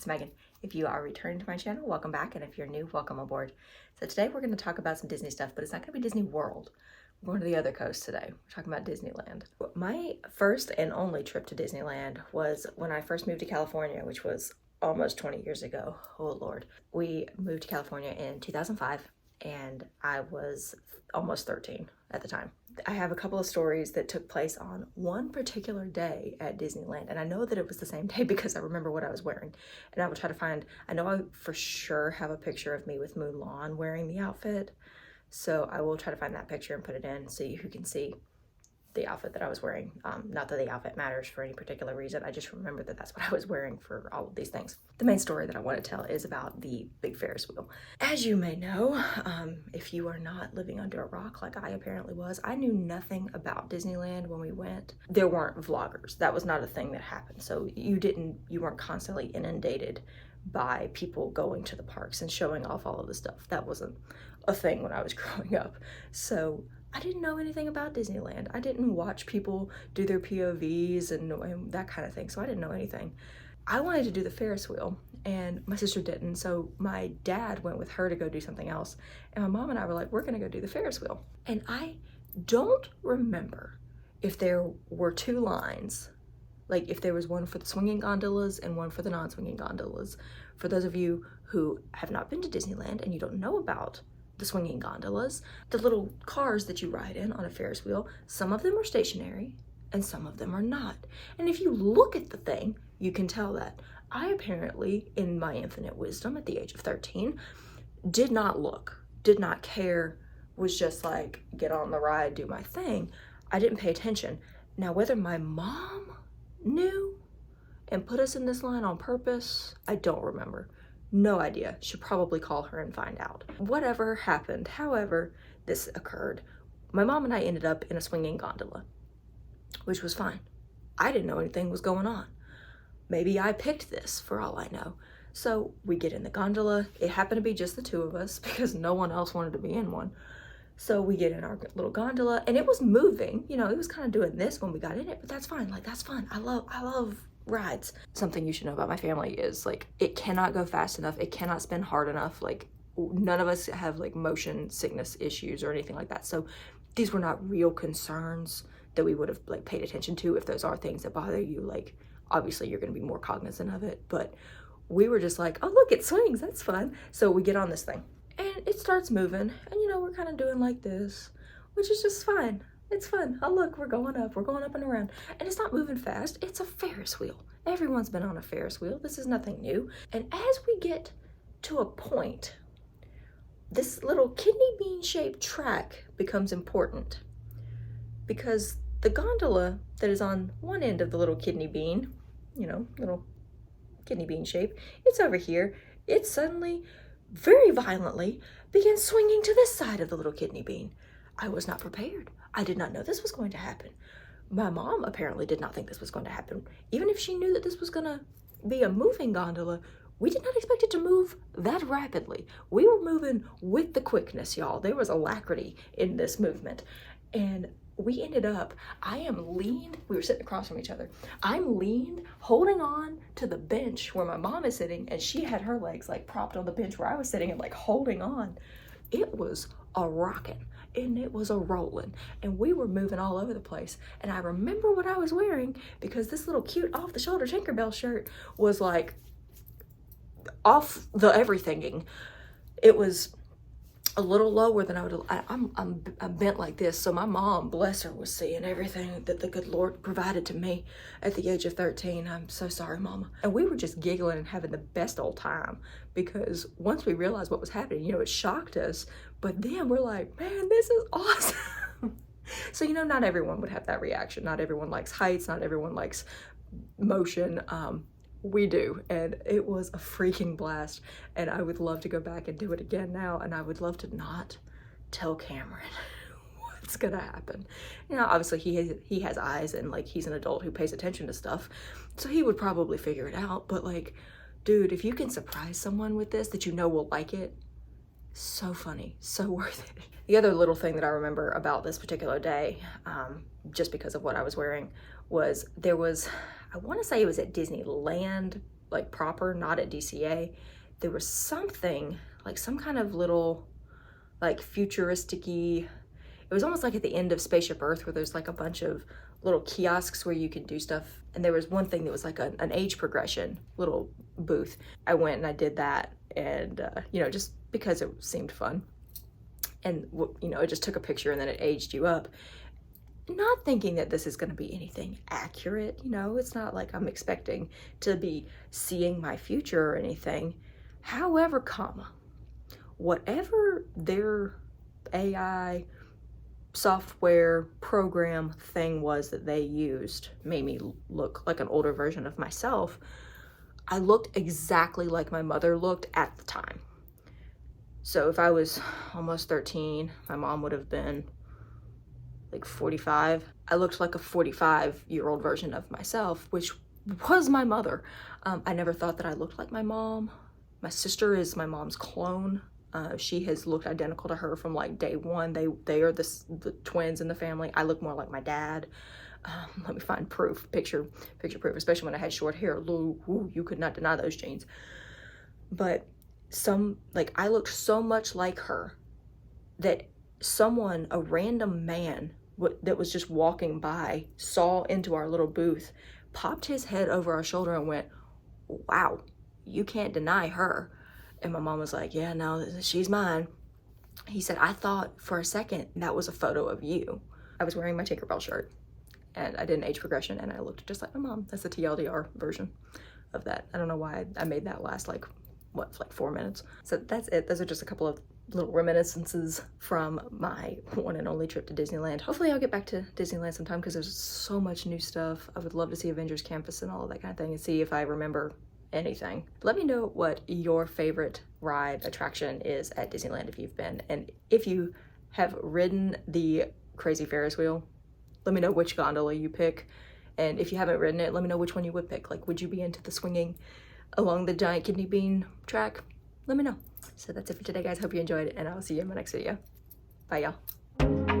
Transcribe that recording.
it's Megan. If you are returning to my channel, welcome back, and if you're new, welcome aboard. So today we're going to talk about some Disney stuff, but it's not going to be Disney World. We're going to the other coast today. We're talking about Disneyland. My first and only trip to Disneyland was when I first moved to California, which was almost 20 years ago. Oh Lord. We moved to California in 2005, and I was almost 13 at the time. I have a couple of stories that took place on one particular day at Disneyland, and I know that it was the same day because I remember what I was wearing. And I will try to find, I know I for sure have a picture of me with Mulan wearing the outfit, so I will try to find that picture and put it in so you can see the outfit that I was wearing. Not that the outfit matters for any particular reason, I just remember that that's what I was wearing for all of these things. The main story that I want to tell is about the big Ferris wheel. As you may know, if you are not living under a rock like I apparently was, I knew nothing about Disneyland when we went. There weren't vloggers. That was not a thing that happened. So you weren't constantly inundated by people going to the parks and showing off all of the stuff. That wasn't a thing when I was growing up. So I didn't know anything about Disneyland. I didn't watch people do their POVs and that kind of thing, so I didn't know anything. I wanted to do the Ferris wheel, and my sister didn't, so my dad went with her to go do something else, and my mom and I were like, we're gonna go do the Ferris wheel. And I don't remember if there were two lines, like if there was one for the swinging gondolas and one for the non-swinging gondolas. For those of you who have not been to Disneyland and you don't know about the swinging gondolas, the little cars that you ride in on a Ferris wheel, some of them are stationary and some of them are not. And if you look at the thing, you can tell that. I apparently, in my infinite wisdom at the age of 13, did not look, did not care, was just like, get on the ride, do my thing. I didn't pay attention. Now, whether my mom knew and put us in this line on purpose, I don't remember. No idea. Should probably call her and find out. Whatever happened, however this occurred, my mom and I ended up in a swinging gondola, which was fine. I didn't know anything was going on. Maybe I picked this for all I know. So we get in the gondola. It happened to be just the two of us because no one else wanted to be in one. So we get in our little gondola and it was moving. You know, it was kind of doing this when we got in it, but that's fine. Like, that's fun. I love rides. Something you should know about my family is like, it cannot go fast enough. It cannot spin hard enough. Like, none of us have like motion sickness issues or anything like that. So these were not real concerns that we would have like paid attention to. If those are things that bother you, like obviously you're going to be more cognizant of it, but we were just like, oh look, it swings, that's fun. So we get on this thing and it starts moving, and you know, we're kind of doing like this, which is just fine. It's fun. Oh look, we're going up and around. And it's not moving fast, it's a Ferris wheel. Everyone's been on a Ferris wheel. This is nothing new. And as we get to a point, this little kidney bean shaped track becomes important because the gondola that is on one end of the little kidney bean, you know, little kidney bean shape, it's over here. It suddenly, very violently, begins swinging to this side of the little kidney bean. I was not prepared. I did not know this was going to happen. My mom apparently did not think this was going to happen. Even if she knew that this was gonna be a moving gondola, we did not expect it to move that rapidly. We were moving with the quickness, y'all. There was alacrity in this movement. And we ended up, I am leaned, we were sitting across from each other. I'm leaned, holding on to the bench where my mom is sitting, and she had her legs like propped on the bench where I was sitting and like holding on. It was a rockin'. And it was a rolling, and we were moving all over the place. And I remember what I was wearing because this little cute off the shoulder Tinkerbell shirt was like off the everythinging. It was a little lower than I would. I'm bent like this, so my mom, bless her, was seeing everything that the good Lord provided to me at the age of 13. I'm so sorry, Mama. And we were just giggling and having the best old time because once we realized what was happening, you know, it shocked us. But then we're like, man, this is awesome. So, you know, not everyone would have that reaction. Not everyone likes heights. Not everyone likes motion. We do, and it was a freaking blast, and I would love to go back and do it again now, and I would love to not tell Cameron what's gonna happen. You know, obviously he has eyes, and like he's an adult who pays attention to stuff, so he would probably figure it out. But like, dude, if you can surprise someone with this that you know will like it, so funny, so worth it. The other little thing that I remember about this particular day, just because of what I was wearing, was there was, I want to say it was at Disneyland like proper, not at DCA, there was something like some kind of little like futuristic-y, it was almost like at the end of Spaceship Earth where there's like a bunch of little kiosks where you can do stuff. And there was one thing that was like an age progression little booth. I went and I did that, and you know, just because it seemed fun. And you know, it just took a picture and then it aged you up. Not thinking that this is going to be anything accurate, you know, it's not like I'm expecting to be seeing my future or anything. However, whatever their AI software program thing was that they used made me look like an older version of myself. I looked exactly like my mother looked at the time. So if I was almost 13, my mom would have been like 45. I looked like a 45-year-old version of myself, which was my mother. I never thought that I looked like my mom. My sister is my mom's clone. She has looked identical to her from like day one. They are the twins in the family. I look more like my dad. Let me find proof, picture proof, especially when I had short hair. Ooh, you could not deny those genes. But I looked so much like her that a random man that was just walking by, saw into our little booth, popped his head over our shoulder and went, "Wow, you can't deny her." And my mom was like, "Yeah, no, she's mine." He said, "I thought for a second that was a photo of you." I was wearing my Tinkerbell shirt and I did an age progression and I looked just like my mom. That's the TLDR version of that. I don't know why I made that last like 4 minutes. So that's it. Those are just a couple of little reminiscences from my one and only trip to Disneyland. Hopefully I'll get back to Disneyland sometime because there's so much new stuff. I would love to see Avengers Campus and all of that kind of thing and see if I remember anything. Let me know what your favorite ride attraction is at Disneyland if you've been, and if you have ridden the crazy Ferris wheel, let me know which gondola you pick, and if you haven't ridden it, let me know which one you would pick. Like, would you be into the swinging along the giant kidney bean track? Let me know. So that's it for today, guys. Hope you enjoyed, and I'll see you in my next video. Bye, y'all.